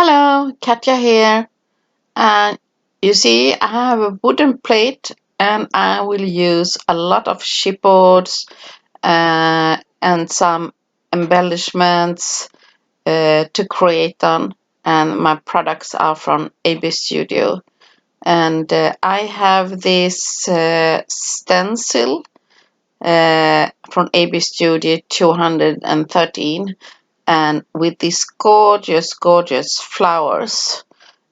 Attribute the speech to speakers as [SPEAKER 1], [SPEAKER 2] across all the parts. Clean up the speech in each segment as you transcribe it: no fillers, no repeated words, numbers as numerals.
[SPEAKER 1] Hello, Katja here. And you see, I have a wooden plate and I will use a lot of chipboards and some embellishments to create on. And my products are from AB.Studio. And I have this stencil from AB.Studio 213 and with these gorgeous flowers.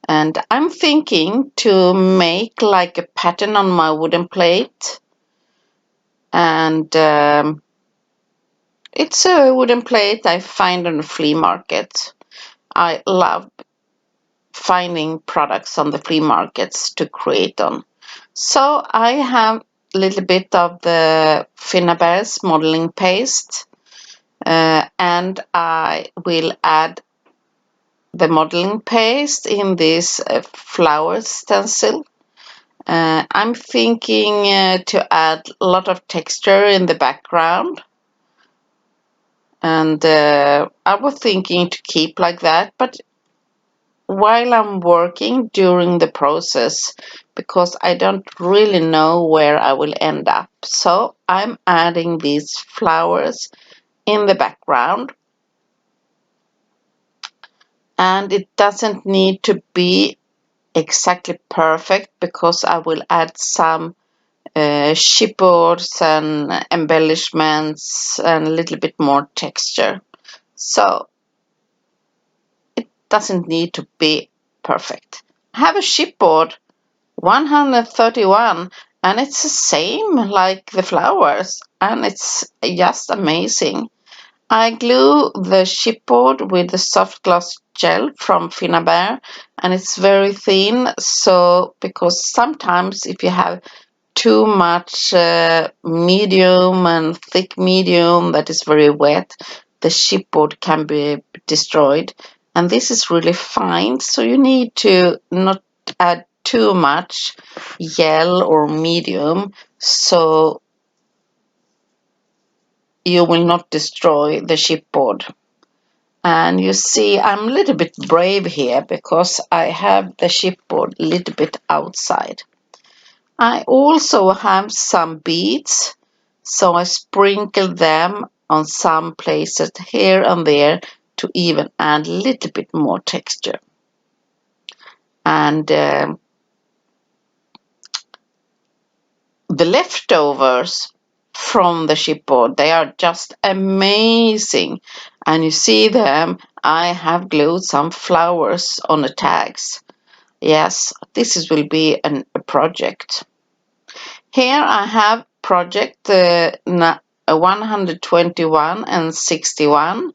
[SPEAKER 1] And I'm thinking to make like a pattern on my wooden plate. And it's a wooden plate I find on the flea market. I love finding products on the flea markets to create on. So I have a little bit of the Finnabair's modeling paste. And I will add the modeling paste in this flower stencil. I'm thinking to add a lot of texture in the background, and I was thinking to keep like that, but while I'm working during the process, because I don't really know where I will end up, so I'm adding these flowers in the background. And it doesn't need to be exactly perfect because I will add some chipboards and embellishments and a little bit more texture. So it doesn't need to be perfect. I have a chipboard 131 and it's the same like the flowers and it's just amazing. I glue the chipboard with the soft gloss gel from Finnabair and it's very thin, so because sometimes if you have too much medium and thick medium that is very wet, the chipboard can be destroyed, and this is really fine, so you need to not add too much gel or medium so you will not destroy the chipboard. And you see, I'm a little bit brave here because I have the chipboard a little bit outside. I also have some beads, so I sprinkle them on some places here and there to even add a little bit more texture. And the leftovers from the chipboard, they are just amazing. And you see them, I have glued some flowers on the tags. Yes, will be a project. Here I have project 121 and 61,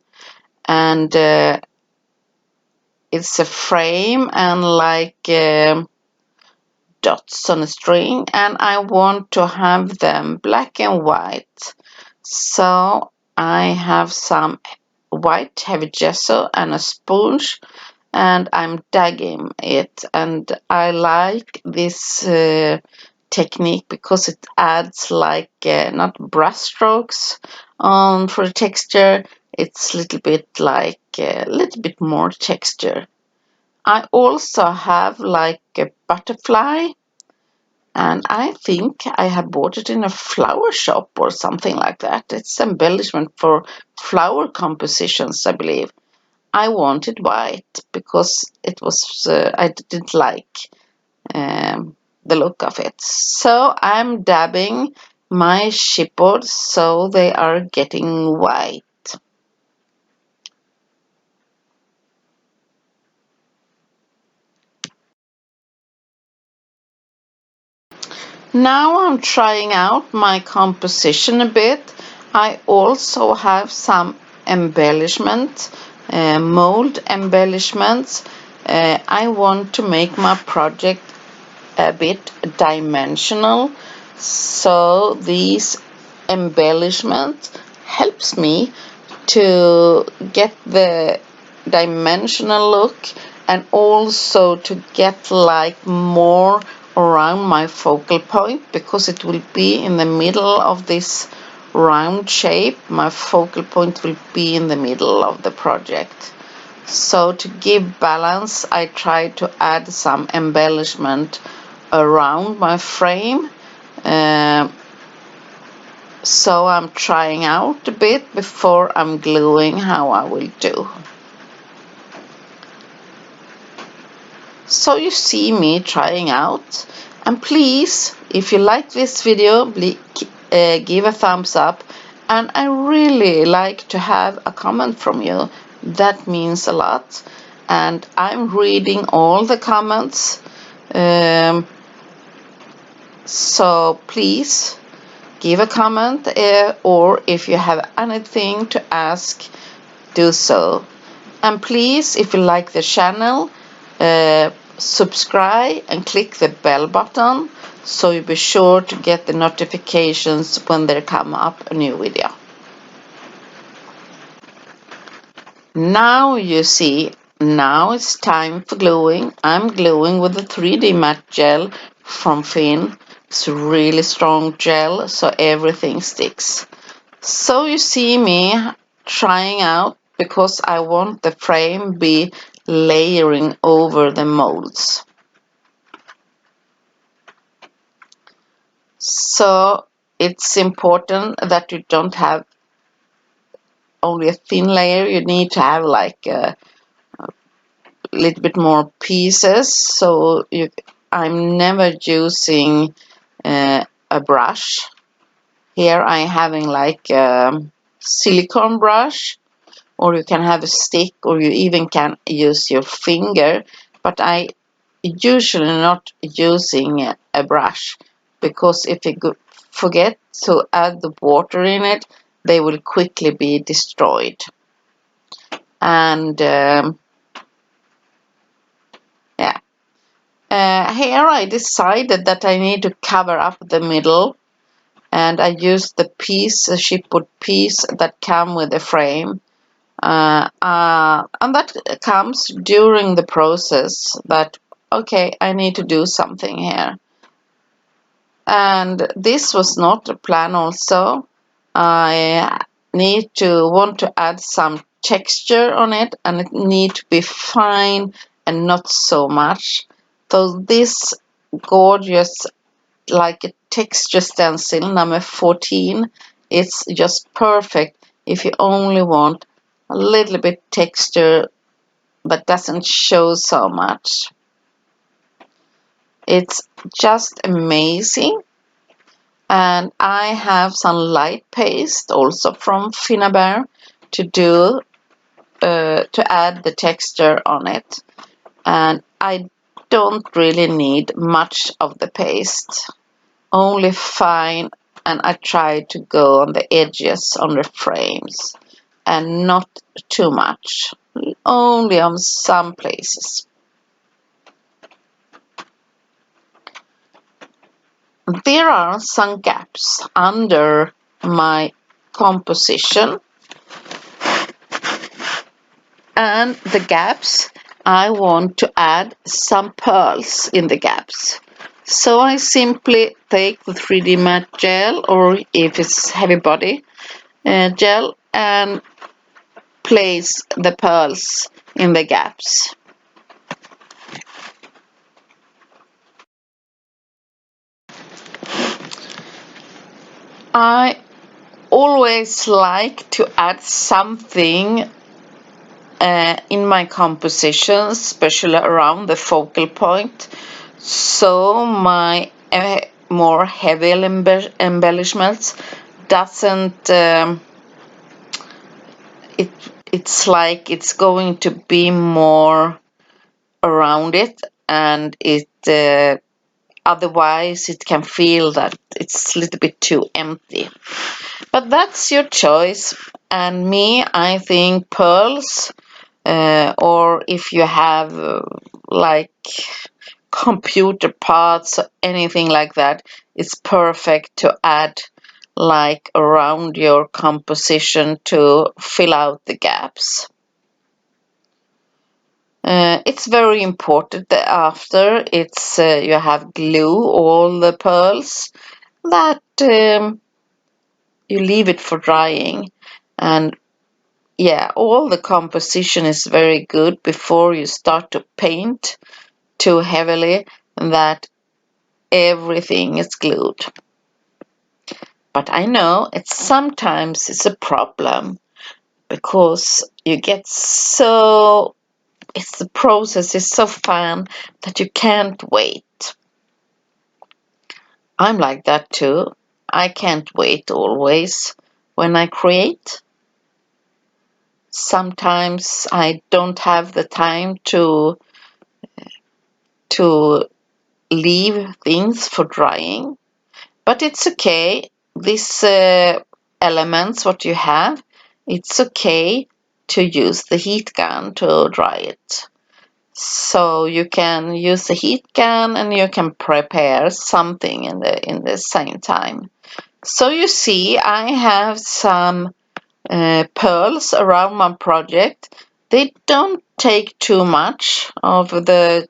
[SPEAKER 1] and it's a frame and like dots on a string, and I want to have them black and white. So I have some white heavy gesso and a sponge, and I'm dagging it, and I like this technique because it adds like not brush strokes on for the texture, it's a little bit like a little bit more texture. I also have like a butterfly, and I think I have bought it in a flower shop or something like that. It's embellishment for flower compositions, I believe. I wanted white because it was I didn't like the look of it. So I'm dabbing my chipboard so they are getting white. Now I'm trying out my composition a bit. I also have some embellishment, mold embellishments. I want to make my project a bit dimensional, so these embellishments helps me to get the dimensional look and also to get like more around my focal point because it will be in the middle of this round shape. My focal point will be in the middle of the project. So to give balance, I try to add some embellishment around my frame. So I'm trying out a bit before I'm gluing how I will do. So you see me trying out, and please, if you like this video, give a thumbs up, and I really like to have a comment from you. That means a lot, and I'm reading all the comments, so please give a comment, or if you have anything to ask, do so. And please, if you like the channel, subscribe and click the bell button so you'll be sure to get the notifications when there come up a new video. Now you see, now it's time for gluing. I'm gluing with the 3D matte gel from Finn. It's a really strong gel, so everything sticks. So you see me trying out, because I want the frame be layering over the molds. So it's important that you don't have only a thin layer. You need to have like a little bit more pieces. So I'm never using a brush. Here I'm having like a silicone brush, or you can have a stick, or you even can use your finger, but I usually not using a brush, because if you forget to add the water in it, they will quickly be destroyed. And yeah, here I decided that I need to cover up the middle, and I used the chipboard piece that come with the frame. And that comes during the process that, okay, I need to do something here. And this was not a plan also. I want to add some texture on it, and it need to be fine and not so much. So this gorgeous, like a texture stencil number 14, it's just perfect if you only want a little bit texture but doesn't show so much. It's just amazing. And I have some light paste also from Finnabair to add the texture on it. And I don't really need much of the paste, only fine, and I try to go on the edges on the frames, and not too much, only on some places. There are some gaps under my composition, and the gaps, I want to add some pearls in the gaps. So I simply take the 3D matte gel, or if it's heavy body gel, and place the pearls in the gaps. I always like to add something in my compositions, especially around the focal point, so my more heavy embellishments doesn't it's like it's going to be more around it, and it otherwise it can feel that it's a little bit too empty. But that's your choice. And me, I think pearls, or if you have like computer parts or anything like that, it's perfect to add like around your composition to fill out the gaps. It's very important that after you have glue all the pearls, that you leave it for drying. And yeah, all the composition is very good before you start to paint too heavily that everything is glued. But I know sometimes it's a problem because you get so, the process is so fun that you can't wait. I'm like that too. I can't wait always when I create. Sometimes I don't have the time to leave things for drying, but it's okay. These elements, what you have, it's okay to use the heat gun to dry it. So you can use the heat gun and you can prepare something in the same time. So you see, I have some pearls around my project. They don't take too much of the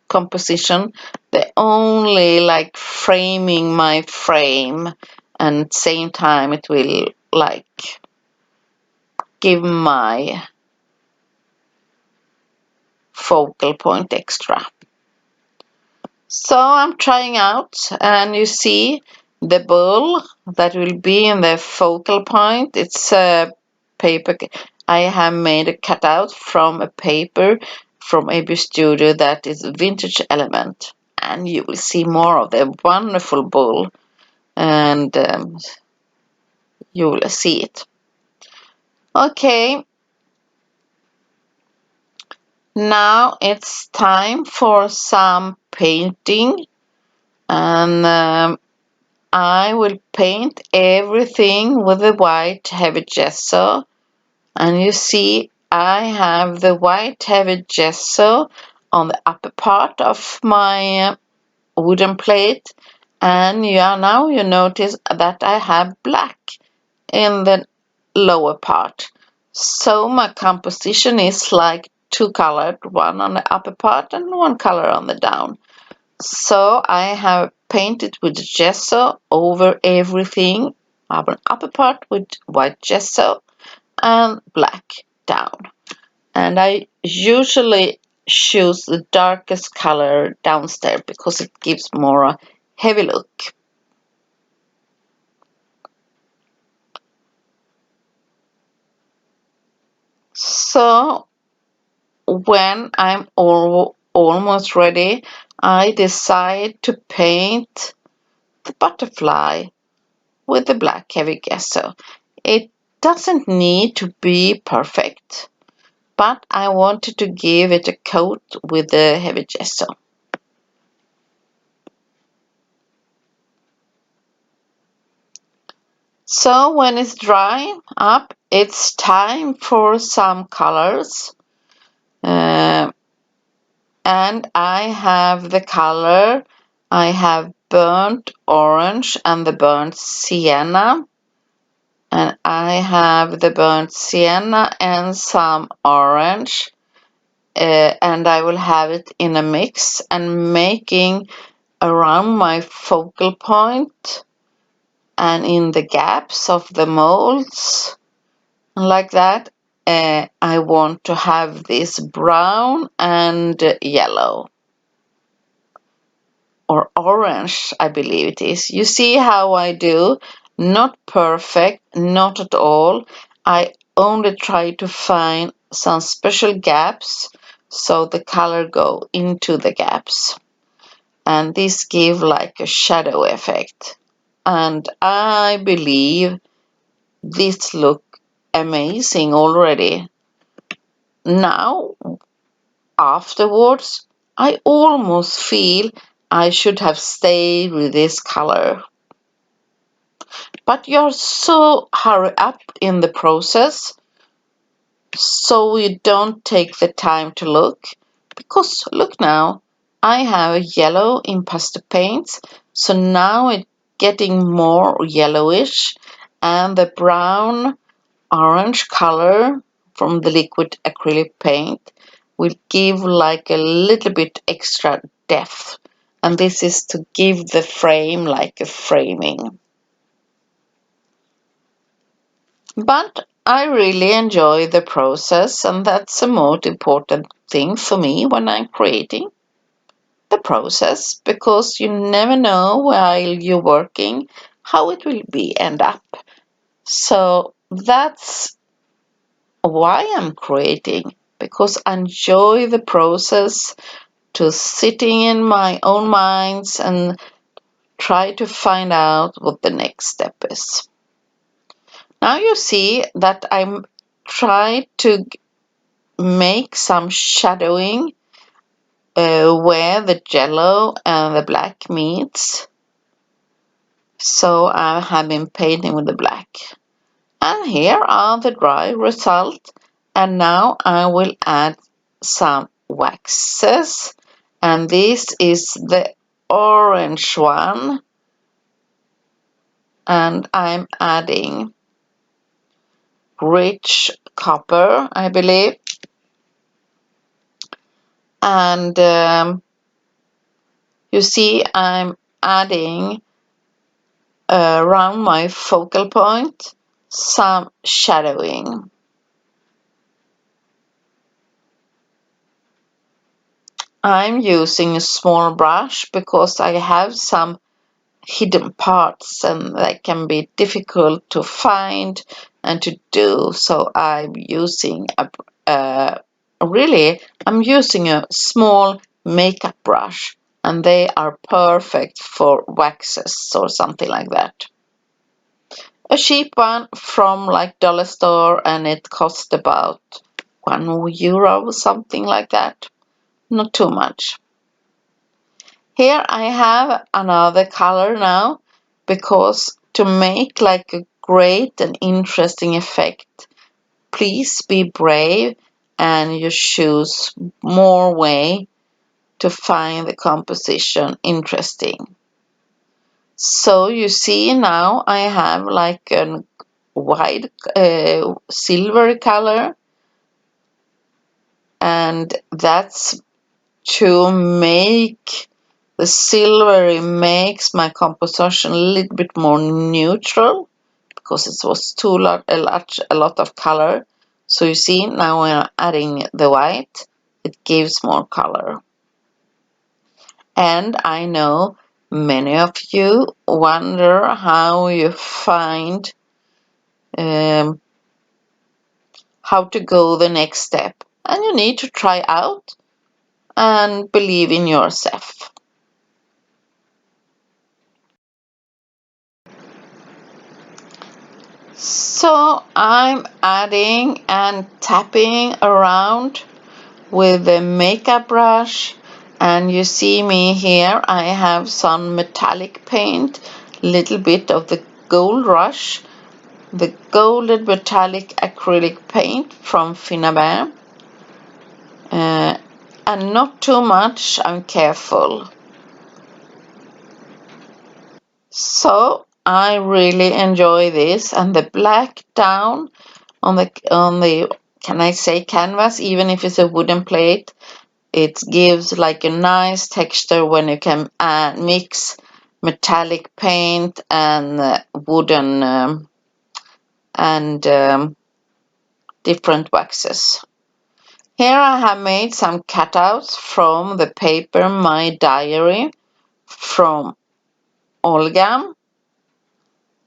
[SPEAKER 1] composition. They only like framing my frame, and same time it will like give my focal point extra. So I'm trying out, and you see the ball that will be in the focal point. It's a paper. I have made a cutout from a paper from AB.Studio that is vintage element, and you will see more of the wonderful ball, and you will see it. Okay, now it's time for some painting, and I will paint everything with the white heavy gesso, and you see I have the white heavy gesso on the upper part of my wooden plate, and now you notice that I have black in the lower part. So my composition is like two colored, one on the upper part and one color on the down. So I have painted with gesso over everything. I have an upper part with white gesso and black down. And I usually choose the darkest color downstairs because it gives more a heavy look. So when I'm almost ready, I decide to paint the butterfly with the black heavy gesso. It doesn't need to be perfect, but I wanted to give it a coat with the heavy gesso. So when it's dry up, it's time for some colors. And I have the color, I have burnt orange and the burnt sienna. And I have the burnt sienna and some orange. And I will have it in a mix and making around my focal point and in the gaps of the molds. Like that, I want to have this brown and yellow. Or orange, I believe it is. You see how I do? Not perfect, not at all. I only try to find some special gaps so the color go into the gaps. And this give like a shadow effect. And I believe this look amazing already. Now, afterwards, I almost feel I should have stayed with this color. But you're so hurry up in the process, so you don't take the time to look. Because look now, I have a yellow impasto paints, so now it's getting more yellowish, and the brown orange color from the liquid acrylic paint will give like a little bit extra depth, and this is to give the frame like a framing. But I really enjoy the process, and that's the most important thing for me when I'm creating the process, because you never know while you're working how it will be end up. So that's why I'm creating, because I enjoy the process to sitting in my own minds and try to find out what the next step is. Now you see that I'm trying to make some shadowing where the yellow and the black meets. So I have been painting with the black. And here are the dry result. And now I will add some waxes. And this is the orange one. And I'm adding rich copper, I believe. And you see I'm adding around my focal point some shadowing. I'm using a small brush because I have some hidden parts and that can be difficult to find and to do, so I'm using I'm using a small makeup brush, and they are perfect for waxes or something like that. A cheap one from like dollar store, and it cost about €1, something like that. Not too much. Here I have another color now, because to make like a great and interesting effect, please be brave and you choose more way to find the composition interesting. So you see now I have like a white silver color, and that's to make the silvery makes my composition a little bit more neutral, because it was a lot of color. So you see now when I'm adding the white, it gives more color. And I know many of you wonder how you find how to go the next step, and you need to try out and believe in yourself. So I'm adding and tapping around with the makeup brush, and you see me here I have some metallic paint, little bit of the gold rush, the golden metallic acrylic paint from Finnabair, and not too much, I'm careful. So I really enjoy this, and the black down on the can I say canvas, even if it's a wooden plate, it gives like a nice texture when you can mix metallic paint and wooden and different waxes. Here I have made some cutouts from the paper My Diary from Olga,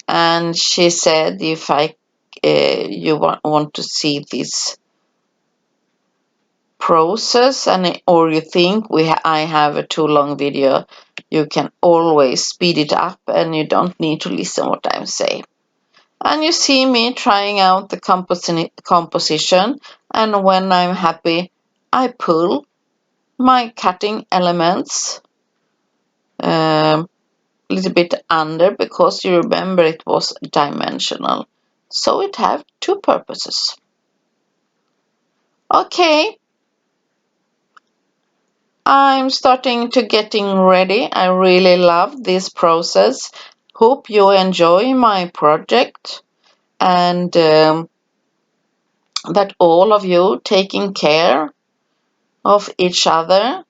[SPEAKER 1] and she said if you want to see this process, or you think I have a too long video, you can always speed it up and you don't need to listen what I'm saying. And you see me trying out the composition, and when I'm happy I pull my cutting elements a little bit under, because you remember it was dimensional, so it have two purposes. Okay, I'm starting to getting ready. I really love this process. Hope you enjoy my project, and that all of you taking care of each other.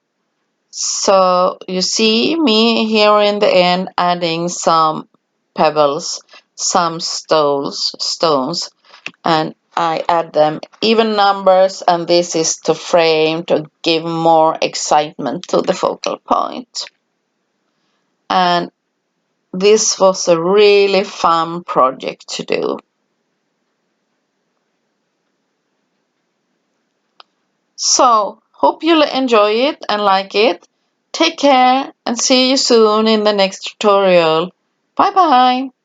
[SPEAKER 1] So you see me here in the end adding some pebbles, some stones, and I add them even numbers, and this is to frame to give more excitement to the focal point. And this was a really fun project to do. So, hope you'll enjoy it and like it. Take care and see you soon in the next tutorial. Bye bye.